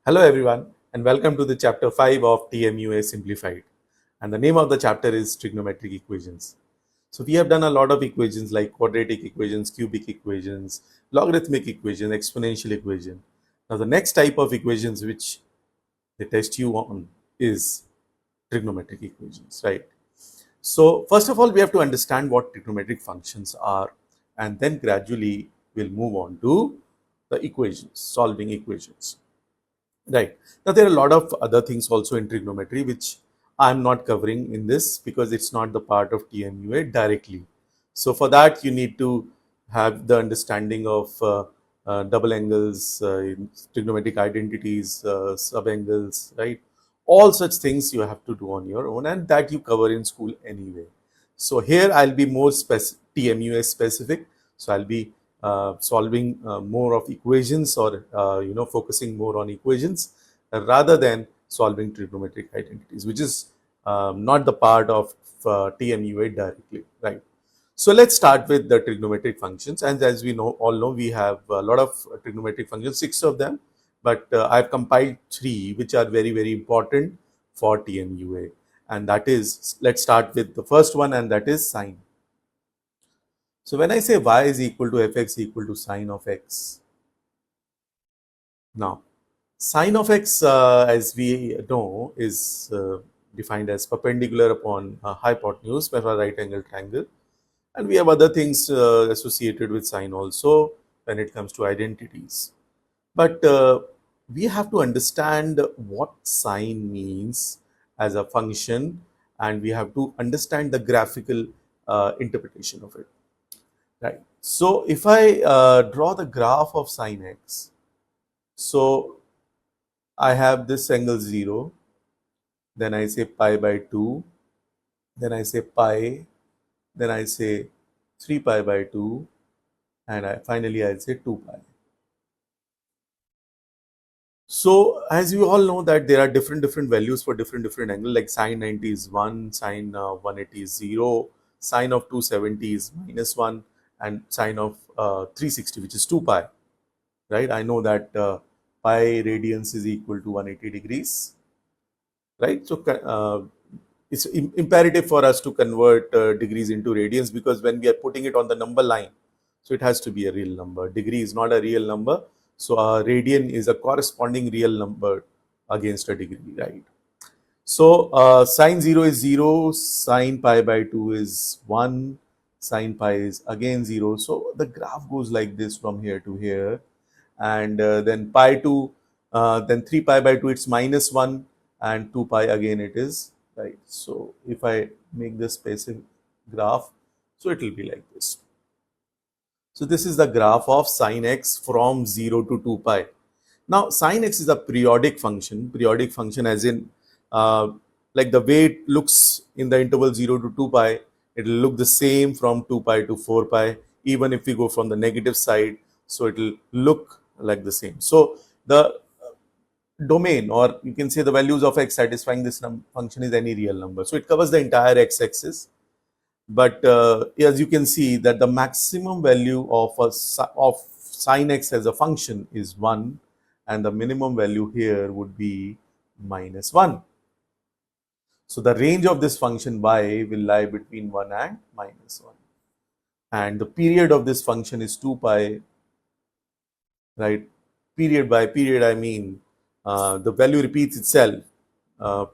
Hello everyone and welcome to the chapter 5 of TMUA Simplified, and the name of the chapter is Trigonometric Equations. So we have done a lot of equations like quadratic equations, cubic equations, logarithmic equation, exponential equation. Now the next type of equations which they test you on is trigonometric equations, right? So first of all we have to understand what trigonometric functions are, and then gradually we'll move on to the equations, solving equations. Right. Now, there are a lot of other things also in trigonometry which I'm not covering in this because it's not the part of TMUA directly. So, for that, you need to have the understanding of double angles, trigonometric identities, subangles, right? All such things you have to do on your own, and that you cover in school anyway. So, here I'll be more TMUA specific. So, I'll be solving more of equations, or focusing more on equations rather than solving trigonometric identities, which is not the part of TMUA directly, right? So let's start with the trigonometric functions, and as we all know, we have a lot of trigonometric functions, 6 of them, but I've compiled 3 which are very important for TMUA, and that is, let's start with the first one, and that is sine. So when I say y is equal to fx equal to sine of x, now sine of x, as we know, is defined as perpendicular upon hypotenuse for a right angle triangle, and we have other things associated with sine also when it comes to identities. But we have to understand what sine means as a function, and we have to understand the graphical interpretation of it. Right. So if I draw the graph of sine x, so I have this angle 0, then I say pi by 2, then I say pi, then I say 3 pi by 2, and finally I say 2 pi. So as you all know that there are different values for different angle, like sine 90 is 1, sine 180 is 0, sine of 270 is -1, and sine of 360, which is 2 pi, right? I know that pi radians is equal to 180 degrees, right? So it's imperative for us to convert degrees into radians, because when we are putting it on the number line, so it has to be a real number. Degree is not a real number, so a radian is a corresponding real number against a degree, right? So sine 0 is 0, sine pi by 2 is 1, sine pi is again 0. So the graph goes like this from here to here, and then pi 2, then 3 pi by 2, it's -1, and 2 pi again it is, right? So if I make this specific graph, so it will be like this. So this is the graph of sine x from 0 to 2 pi. Now sine x is a periodic function as in uh, like the way it looks in the interval 0 to 2 pi, it will look the same from 2 pi to 4 pi, even if we go from the negative side, so it will look like the same. So the domain, or you can say the values of x satisfying this function, is any real number. So it covers the entire x-axis, but as you can see that the maximum value of sine x as a function is 1, and the minimum value here would be -1. So the range of this function y will lie between 1 and -1, and the period of this function is 2 pi, right? Period by period, I mean the value repeats itself uh,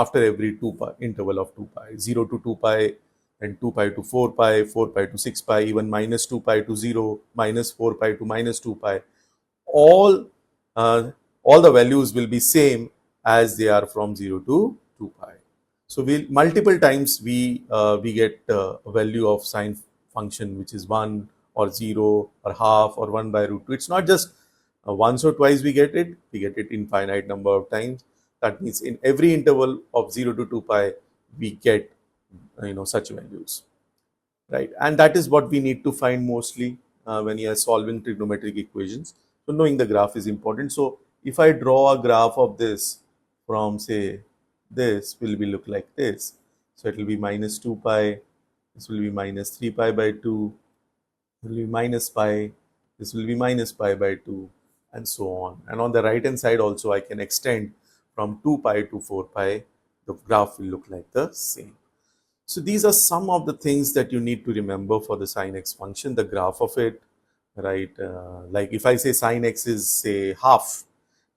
after every 2 pi interval of 2 pi, 0 to 2 pi, and 2 pi to 4 pi, 4 pi to 6 pi, even -2 pi to 0, -4 pi to -2 pi. All all the values will be same as they are from 0 to 2 pi. So we multiple times we get a value of sine function which is 1 or 0 or half or 1 by root 2. It's not just once or twice we get it infinite number of times. That means in every interval of 0 to 2 pi we get such values, right? And that is what we need to find mostly when you are solving trigonometric equations. So knowing the graph is important. So if I draw a graph of this from, say, this will be look like this. So it will be -2 pi, this will be -3 pi by 2, it will be minus pi, this will be minus pi by 2, and so on. And on the right hand side also, I can extend from 2 pi to 4 pi. The graph will look like the same. So these are some of the things that you need to remember for the sin x function, the graph of it, right? Like if I say sin x is say half.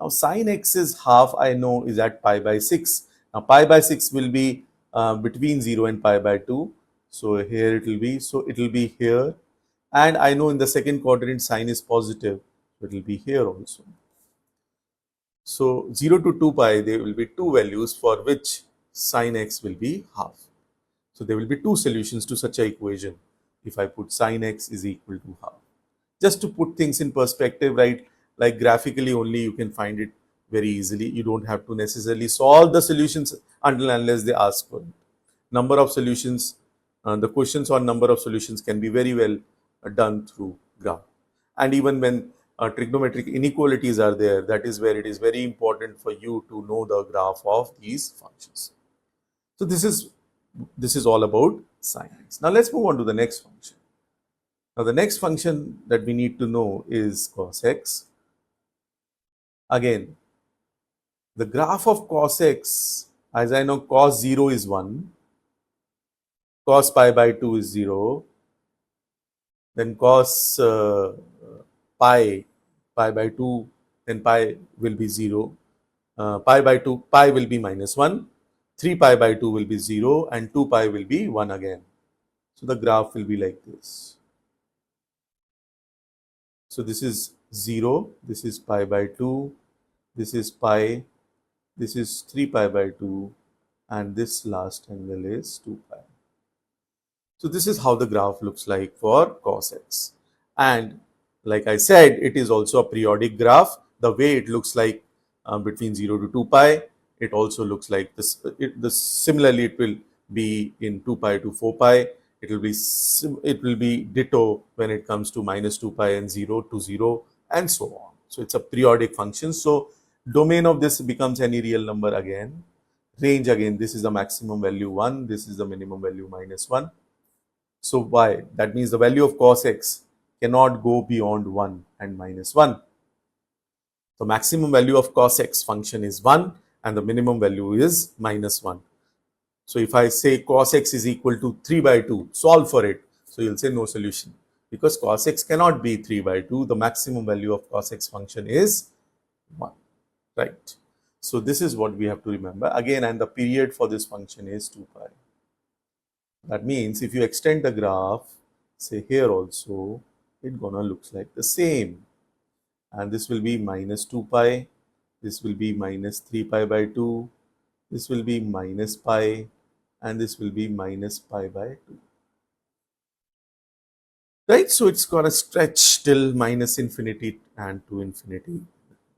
Now sin x is half, I know is at pi by 6. Now pi by 6 will be between 0 and pi by 2. So here it will be, so it will be here. And I know in the second quadrant sin is positive, so it will be here also. So 0 to 2 pi, there will be two values for which sin x will be half. So there will be two solutions to such an equation if I put sin x is equal to half. Just to put things in perspective, right? Like graphically only you can find it very easily. You don't have to necessarily solve the solutions until unless they ask for it. Number of solutions, the questions on number of solutions can be very well done through graph. And even when trigonometric inequalities are there, that is where it is very important for you to know the graph of these functions. So this is all about sin x. Now let's move on to the next function. Now the next function that we need to know is cos x. Again, the graph of cos x, as I know, cos 0 is 1, cos pi by 2 is 0, then cos pi by 2, then pi will be 0, pi by 2, pi will be minus 1, 3 pi by 2 will be 0, and 2 pi will be 1 again. So the graph will be like this. So this is 0, this is pi by 2, this is pi, this is 3 pi by 2, and this last angle is 2 pi. So this is how the graph looks like for cos x. And like I said, it is also a periodic graph. The way it looks like between 0 to 2 pi, it also looks like this. Similarly, it will be in 2 pi to 4 pi. It will be ditto when it comes to minus 2 pi and 0 to 0 and so on. So it's a periodic function. So domain of this becomes any real number again. Range again, this is the maximum value 1, this is the minimum value minus 1. So why? That means the value of cos x cannot go beyond 1 and minus 1. The maximum value of cos x function is 1 and the minimum value is minus 1. So if I say cos x is equal to 3 by 2, solve for it. So you'll say no solution because cos x cannot be 3 by 2. The maximum value of cos x function is 1, right? So this is what we have to remember. Again, and the period for this function is 2 pi. That means if you extend the graph, say here also, it's gonna looks like the same. And this will be minus 2 pi, this will be minus 3 pi by 2, this will be minus pi, and this will be minus pi by 2. Right, so it's gonna stretch till minus infinity and to infinity.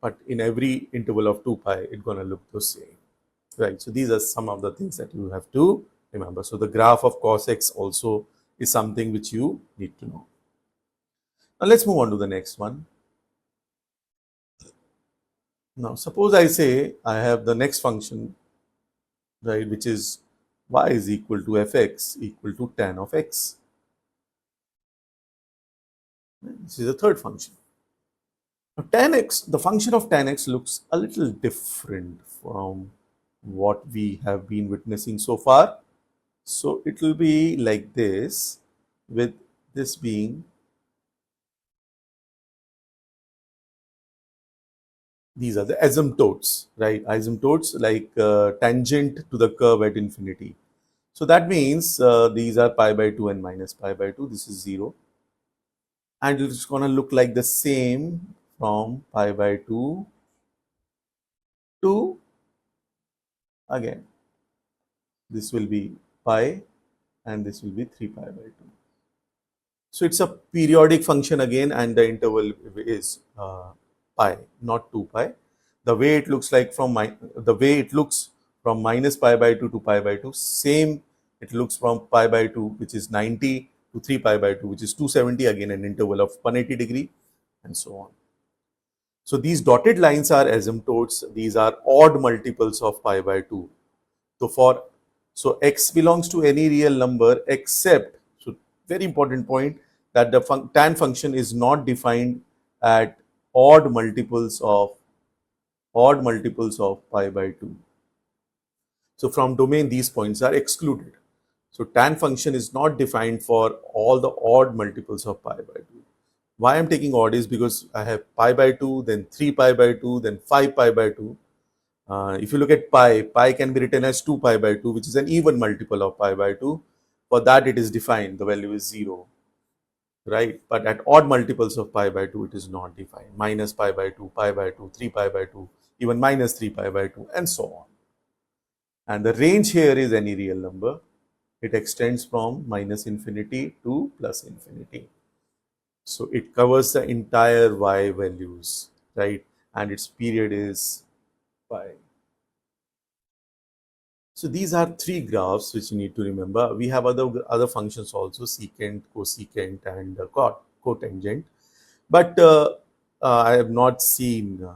But in every interval of 2 pi, it's gonna look the same. Right, so these are some of the things that you have to remember. So the graph of cos x also is something which you need to know. Now let's move on to the next one. Now suppose I say I have the next function, right, which is y is equal to fx equal to tan of x. This is the third function. Now tan x, the function of tan x looks a little different from what we have been witnessing so far. So it will be like this, with this being these are the asymptotes, right? Asymptotes like tangent to the curve at infinity. So that means these are pi by 2 and minus pi by 2. This is 0. And it's going to look like the same from pi by 2 to, again, this will be pi and this will be 3 pi by 2. So it's a periodic function again, and the interval is pi, not 2 pi. The way it looks like from minus pi by 2 to pi by 2, same it looks from pi by 2, which is 90, to 3 pi by 2, which is 270, again an interval of 180 degree, and so on. So these dotted lines are asymptotes. These are odd multiples of pi by 2. So x belongs to any real number except, so very important point, that the tan function is not defined at odd multiples of pi by 2. So from domain, these points are excluded. So tan function is not defined for all the odd multiples of pi by 2. Why I'm taking odd is because I have pi by 2, then 3 pi by 2, then 5 pi by 2. If you look at pi can be written as 2 pi by 2, which is an even multiple of pi by 2. For that, it is defined, the value is 0, right? But at odd multiples of pi by 2, it is not defined. Minus pi by 2, pi by 2, 3 pi by 2, even minus 3 pi by 2, and so on. And the range here is any real number. It extends from minus infinity to plus infinity. So it covers the entire y values, right? And its period is pi. So these are three graphs which you need to remember. We have other functions also, secant, cosecant, and cotangent. But I have not seen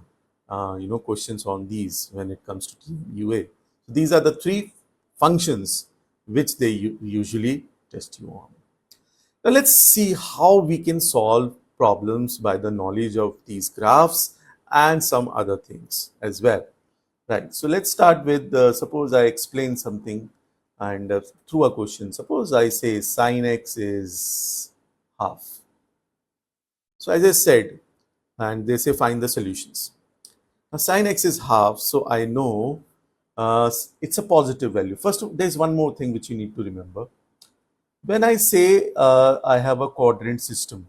questions on these when it comes to TMUA. These are the three functions which they usually test you on. Now let's see how we can solve problems by the knowledge of these graphs and some other things as well. Right. So let's start with suppose I explain something and through a question. Suppose I say sine x is half. So as I said, and they say find the solutions. Now sine x is half, so I know it's a positive value. First, there's one more thing which you need to remember. When I say I have a quadrant system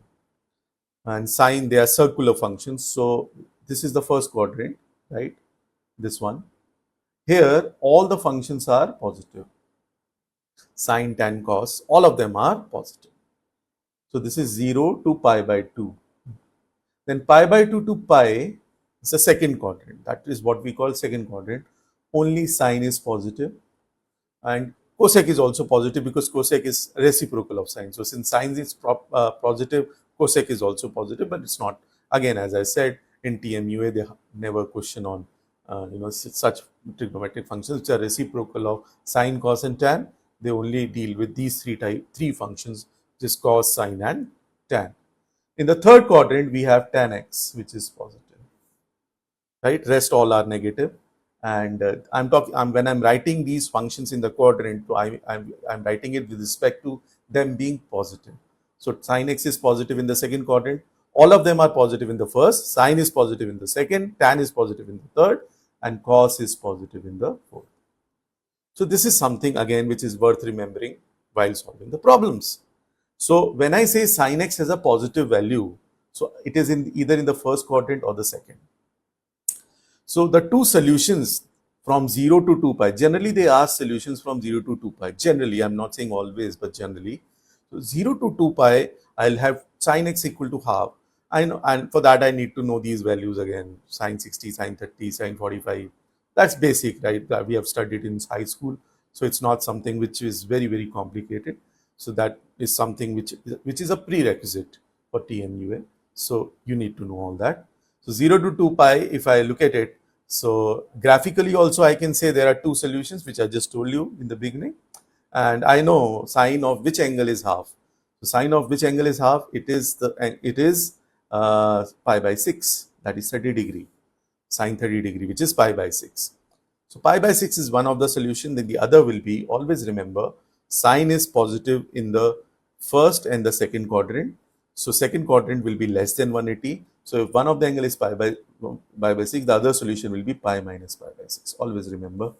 and sine, they are circular functions. So this is the first quadrant, right? This one. Here, all the functions are positive. Sine, tan, cos, all of them are positive. So this is 0 to pi by 2. Then pi by 2 to pi is the second quadrant. That is what we call second quadrant. Only sine is positive and cosec is also positive because cosec is reciprocal of sine. So since sine is positive, cosec is also positive, but it's not. Again, as I said, in TMUA, they never question on such trigonometric functions which are reciprocal of sine, cos, and tan. They only deal with these three functions, which is cos, sine, and tan. In the third quadrant, we have tan x, which is positive, right? Rest all are negative. And when I'm writing these functions in the quadrant, so I'm writing it with respect to them being positive. So sine x is positive in the second quadrant. All of them are positive in the first. Sine is positive in the second. Tan is positive in the third. And cos is positive in the fourth. So this is something again which is worth remembering while solving the problems. So when I say sin x has a positive value, so it is either in the first quadrant or the second. So the two solutions from 0 to 2 pi, generally they ask solutions from 0 to 2 pi. Generally, I'm not saying always, but generally. So 0 to 2 pi, I'll have sin x equal to half. I know, and for that I need to know these values again, sin 60, sin 30, sin 45. That's basic, right? That we have studied in high school. So it's not something which is very, very complicated. So that is something which is a prerequisite for TMUA. So you need to know all that. So 0 to 2 pi, if I look at it, so graphically also I can say there are two solutions which I just told you in the beginning. And I know sine of which angle is half. So sine of which angle is half? It is pi by 6, that is 30 degree. Sine 30 degree, which is pi by 6. So pi by 6 is one of the solution. Then the other will be, always remember, sine is positive in the first and the second quadrant. So second quadrant will be less than 180. So if one of the angle is pi by 6, the other solution will be pi minus pi by 6. Always remember.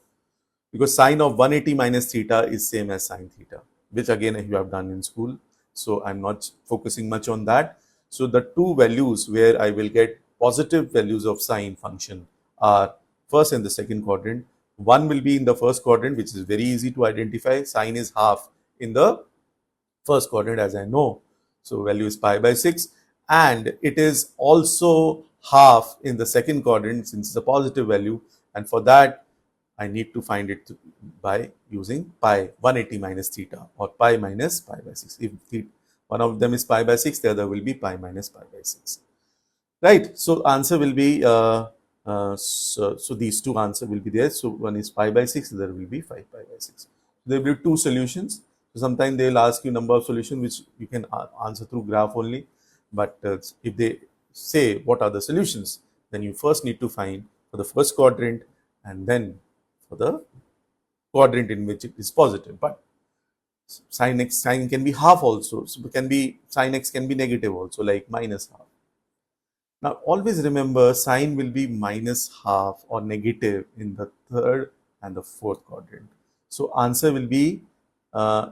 Because sine of 180 minus theta is same as sine theta, which again you have done in school. So I'm not focusing much on that. So the two values where I will get positive values of sine function are first and the second quadrant. One will be in the first quadrant, which is very easy to identify. Sine is half in the first quadrant, as I know. So value is pi by 6. And it is also half in the second quadrant since it's a positive value. And for that, I need to find it by using pi 180 minus theta or pi minus pi by 6. If one of them is pi by 6, the other will be pi minus pi by 6. Right. So answer will be, so these two answers will be there. So one is pi by 6, the other will be 5 pi by 6. There will be two solutions. So sometimes they will ask you number of solutions which you can answer through graph only. But if they say what are the solutions, then you first need to find for the first quadrant and then for the quadrant in which it is positive. But sign can be half also, so it can be sin x can be negative also, like minus half. Now always remember sign will be minus half or negative in the third and the fourth quadrant. So answer will be,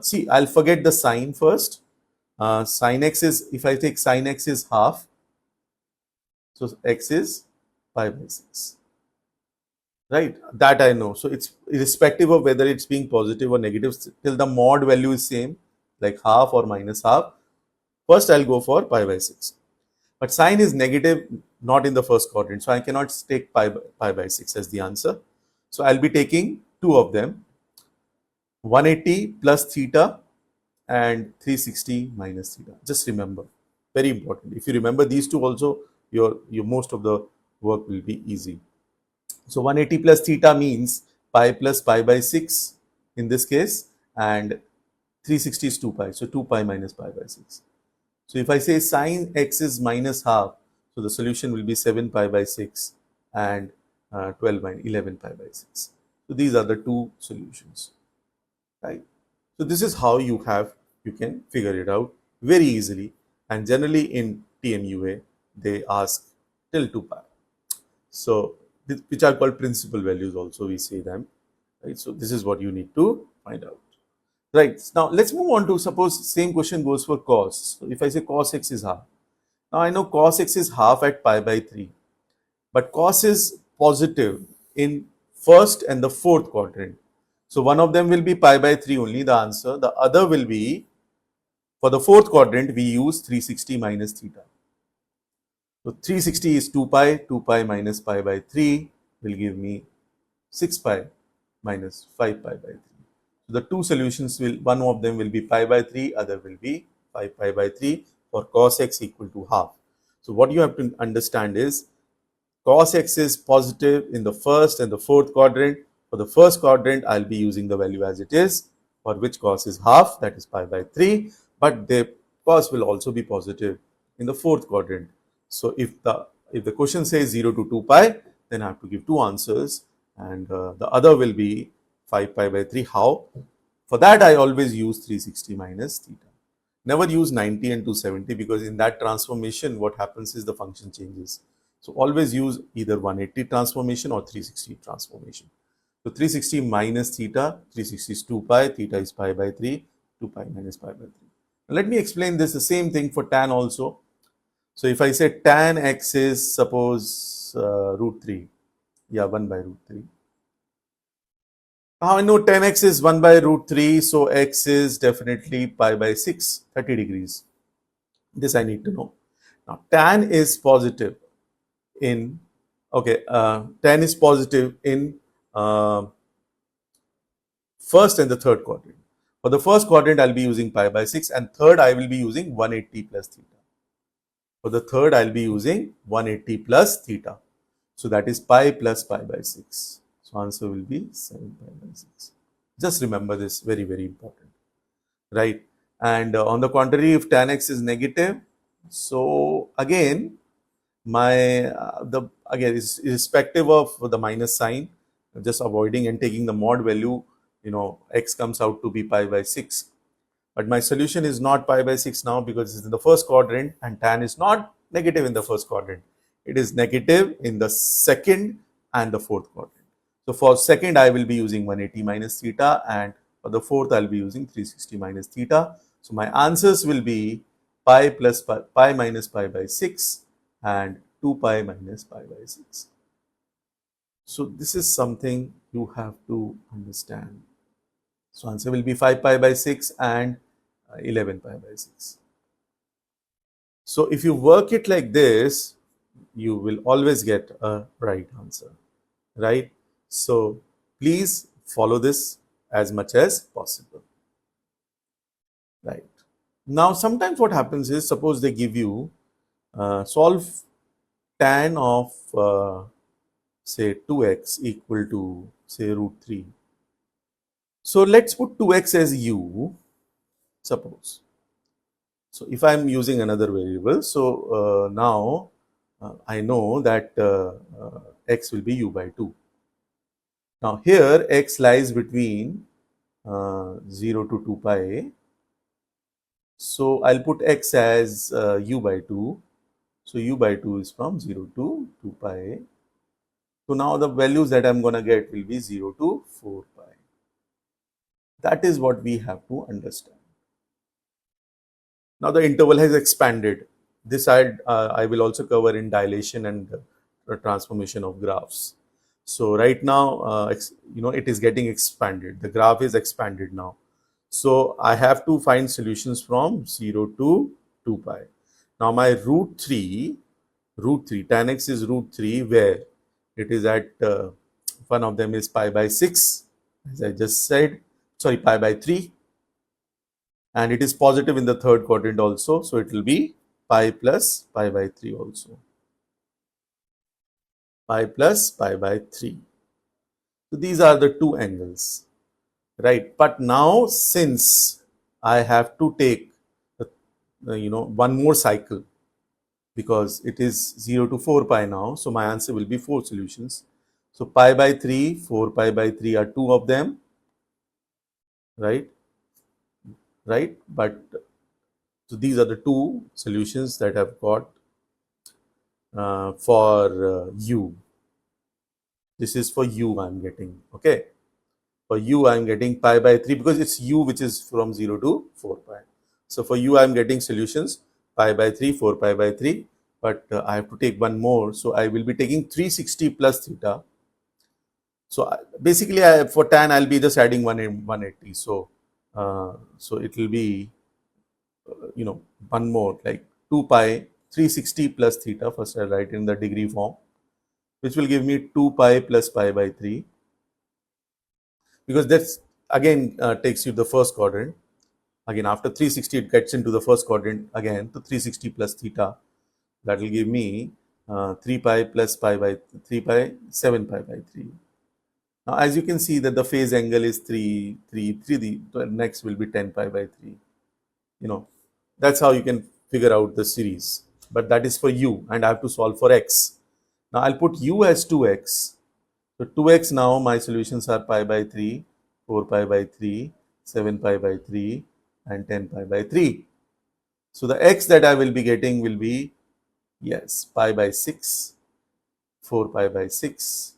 see, I'll forget the sign first. Sin x is, if I take sin x is half, so x is pi by 6. Right, that I know. So it's irrespective of whether it's being positive or negative, till the mod value is same, like half or minus half. First I'll go for pi by 6. But sign is negative, not in the first quadrant. So I cannot take pi by 6 as the answer. So I'll be taking two of them, 180 plus theta and 360 minus theta. Just remember, very important. If you remember these two also, your most of the work will be easy. So 180 plus theta means pi plus pi by 6 in this case, and 360 is 2 pi. So 2 pi minus pi by 6. So if I say sin x is minus half, so the solution will be 7 pi by 6 and 11 pi by 6. So these are the two solutions, right? So this is how you can figure it out very easily. And generally in TMUA, they ask till 2 pi. So which are called principal values also, we say them, right? So this is what you need to find out. Right, now let's move on to, suppose same question goes for cos. So if I say cos x is half, now I know cos x is half at pi by 3, but cos is positive in first and the fourth quadrant. So one of them will be pi by 3 only, the answer. The other will be, for the fourth quadrant, we use 360 minus theta. So 360 is 2 pi minus pi by 3 will give me 6 pi minus 5 pi by 3. The two solutions will, one of them will be pi by 3, other will be 5 pi by 3 for cos x equal to half. So what you have to understand is cos x is positive in the first and the fourth quadrant. For the first quadrant, I'll be using the value as it is, for which cos is half, that is pi by 3, but the cos will also be positive in the fourth quadrant. So if the question says 0 to 2 pi, then I have to give two answers, and the other will be 5 pi by 3. How? For that, I always use 360 minus theta. Never use 90 and 270, because in that transformation, what happens is the function changes. So always use either 180 transformation or 360 transformation. So 360 minus theta, 360 is 2 pi, theta is pi by 3, 2 pi minus pi by 3. Now let me explain this, the same thing for tan also. So if I say tan x is, suppose root 3, yeah, 1 by root 3. Now I know tan x is 1 by root 3, so x is definitely pi by 6, 30 degrees. This I need to know. Now tan is positive in, okay, tan is positive in first and the third quadrant. For the first quadrant, I'll be using pi by 6, and third, I will be using 180 plus theta. For the third, I'll be using 180 plus theta. So that is pi plus pi by 6. So answer will be 7 pi by 6. Just remember this, very, very important, right? And on the contrary, if tan x is negative, so again, again is irrespective of the minus sign, just avoiding and taking the mod value, x comes out to be pi by 6. But my solution is not pi by 6 now, because it's in the first quadrant, and tan is not negative in the first quadrant. It is negative in the second and the fourth quadrant. So for second, I will be using 180 minus theta, and for the fourth, I'll be using 360 minus theta. So my answers will be pi plus pi minus pi by 6 and 2 pi minus pi by 6. So this is something you have to understand. So answer will be 5 pi by 6 and 11 pi by 6. So if you work it like this, you will always get a right answer, right? So please follow this as much as possible, right? Now sometimes what happens is, suppose they give you solve tan of say 2x equal to say root 3. So let's put 2x as u, suppose. So if I am using another variable, so now I know that x will be u by 2. Now here x lies between 0 to 2 pi. So I'll put x as u by 2. So u by 2 is from 0 to 2 pi. So now the values that I'm going to get will be 0 to 4 pi. That is what we have to understand. Now the interval has expanded. This I will also cover in dilation and transformation of graphs. So right now, it is getting expanded. The graph is expanded now. So I have to find solutions from 0 to 2 pi. Now my root 3, tan x is root 3, where it is at, one of them is pi by 6, as I just said, sorry, pi by 3. And it is positive in the third quadrant also. So it will be pi plus pi by 3 also. Pi plus pi by 3. So these are the two angles, right? But now since I have to take, one more cycle, because it is 0 to 4 pi now. So my answer will be 4 solutions. So pi by 3, 4 pi by 3 are two of them, right? Right? But so these are the two solutions that I've got for u. This is for u I'm getting, okay? For u I'm getting pi by 3 because it's u which is from 0 to 4 pi. So for u I'm getting solutions pi by 3, 4 pi by 3, but I have to take one more. So I will be taking 360 plus theta. So basically for tan I'll be just adding 180. So it will be, one more, like 2 pi 360 plus theta. First I'll write in the degree form, which will give me 2 pi plus pi by 3, because that's again takes you the first quadrant. Again, after 360 it gets into the first quadrant again to 360 plus theta. That will give me 3 pi plus pi by 3 pi, 7 pi by 3. Now as you can see that the phase angle is 3, 3, 3, the next will be 10 pi by 3. That's how you can figure out the series. But that is for u, and I have to solve for x. Now I'll put u as 2x. So 2x now my solutions are pi by 3, 4 pi by 3, 7 pi by 3 and 10 pi by 3. So the x that I will be getting will be, yes, pi by 6, 4 pi by 6,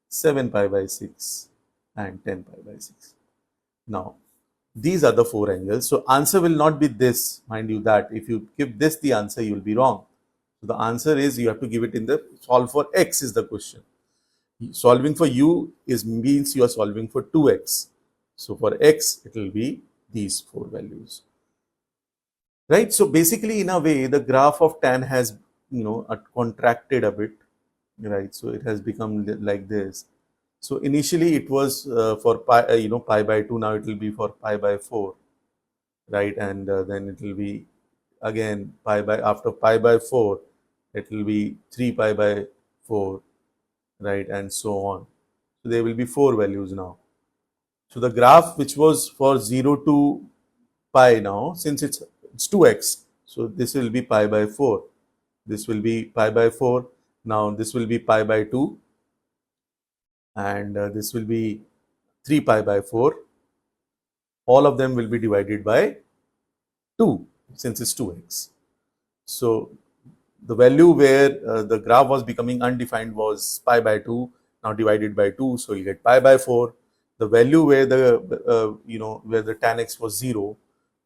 7 pi by 6 and 10 pi by 6. Now these are the four angles. So answer will not be this, mind you, that if you give this the answer you will be wrong. So the answer is you have to give it in the solve for x is the question. Solving for u means you are solving for 2x. So for x it will be these four values, right? So basically in a way the graph of tan has contracted a bit, right? So it has become like this. So initially it was for pi, pi by 2. Now it will be for pi by 4, right? And then it will be again pi by, after pi by 4 it will be 3 pi by 4, right? And so on. So there will be four values now. So the graph which was for 0 to pi, now since it's 2x, so this will be pi by 4, this will be pi by 4, now this will be pi by 2, and this will be 3 pi by 4. All of them will be divided by 2 since it's 2x. So the value where the graph was becoming undefined was pi by 2, now divided by 2, so you get pi by 4. The value where the where the tan x was 0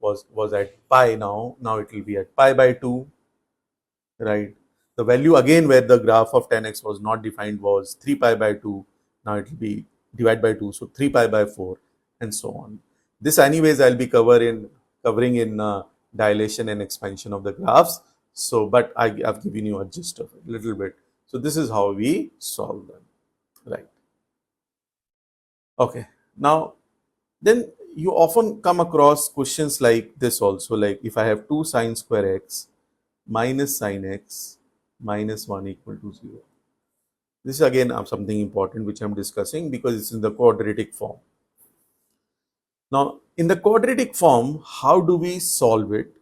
was at pi, now it will be at pi by 2, right? The value again where the graph of tan x was not defined was 3 pi by 2, now it will be divided by 2, so 3 pi by 4 and so on. This anyways I'll be covering in dilation and expansion of the graphs. So but I've given you a gist of it a little bit. So this is how we solve them, right? Okay, now then you often come across questions like this also, like if I have 2 sine square x minus sine x minus 1 equal to 0. This is again something important which I'm discussing because it's in the quadratic form. Now in the quadratic form, how do we solve it?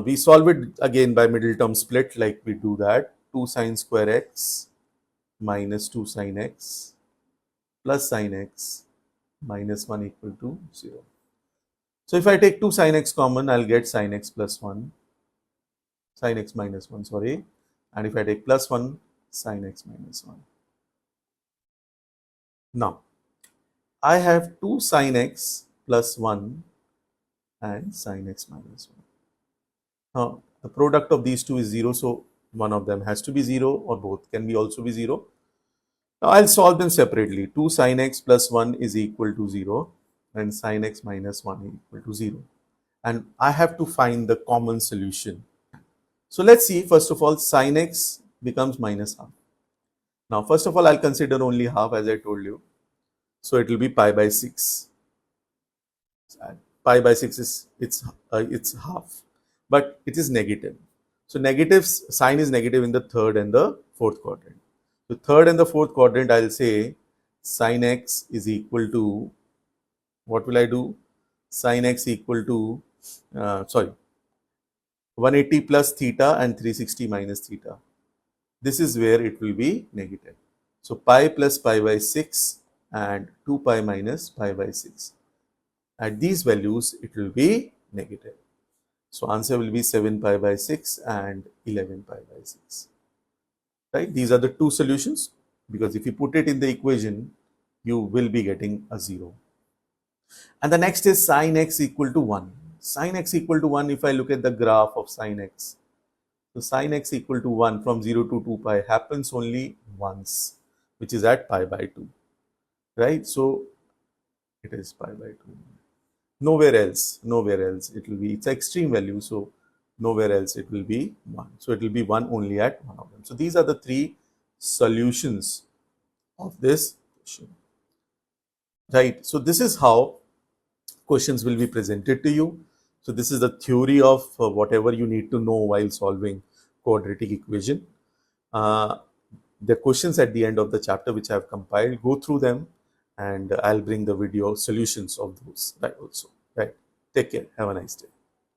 We solve it again by middle term split, like we do that. 2 sine square x minus 2 sine x plus sine x minus 1 equal to 0. So if I take 2 sine x common, I'll get sine x plus 1, sine x minus 1, sorry. And if I take plus 1, sine x minus 1. Now, I have 2 sine x plus 1 and sine x minus 1. Now, the product of these two is 0, so one of them has to be 0 or both can be also be 0. Now, I'll solve them separately. 2 sine x plus 1 is equal to 0 and sine x minus 1 is equal to 0. And I have to find the common solution. So, let's see, first of all, sine x becomes minus half. Now, first of all, I'll consider only half as I told you. So, it will be pi by 6. Pi by 6 is it's half, but it is negative. So, sign is negative in the third and the fourth quadrant. So, third and the fourth quadrant, I'll say sine x is equal to, what will I do? Sine x equal to, 180 plus theta and 360 minus theta. This is where it will be negative. So, pi plus pi by 6 and 2 pi minus pi by 6. At these values, it will be negative. So, answer will be 7 pi by 6 and 11 pi by 6. Right? These are the two solutions, because if you put it in the equation, you will be getting a 0. And the next is sine x equal to 1. Sine x equal to 1, if I look at the graph of sine x. So, sine x equal to 1 from 0 to 2 pi happens only once, which is at pi by 2. Right? So, it is pi by 2. Nowhere else it will be, it's extreme value. So, nowhere else it will be 1. So, it will be 1 only at one of them. So, these are the three solutions of this question. Right. So, this is how questions will be presented to you. So, this is the theory of whatever you need to know while solving quadratic equation. The questions at the end of the chapter which I have compiled, go through them and I'll bring the video solutions of those, right, also. Right. Take care. Have a nice day.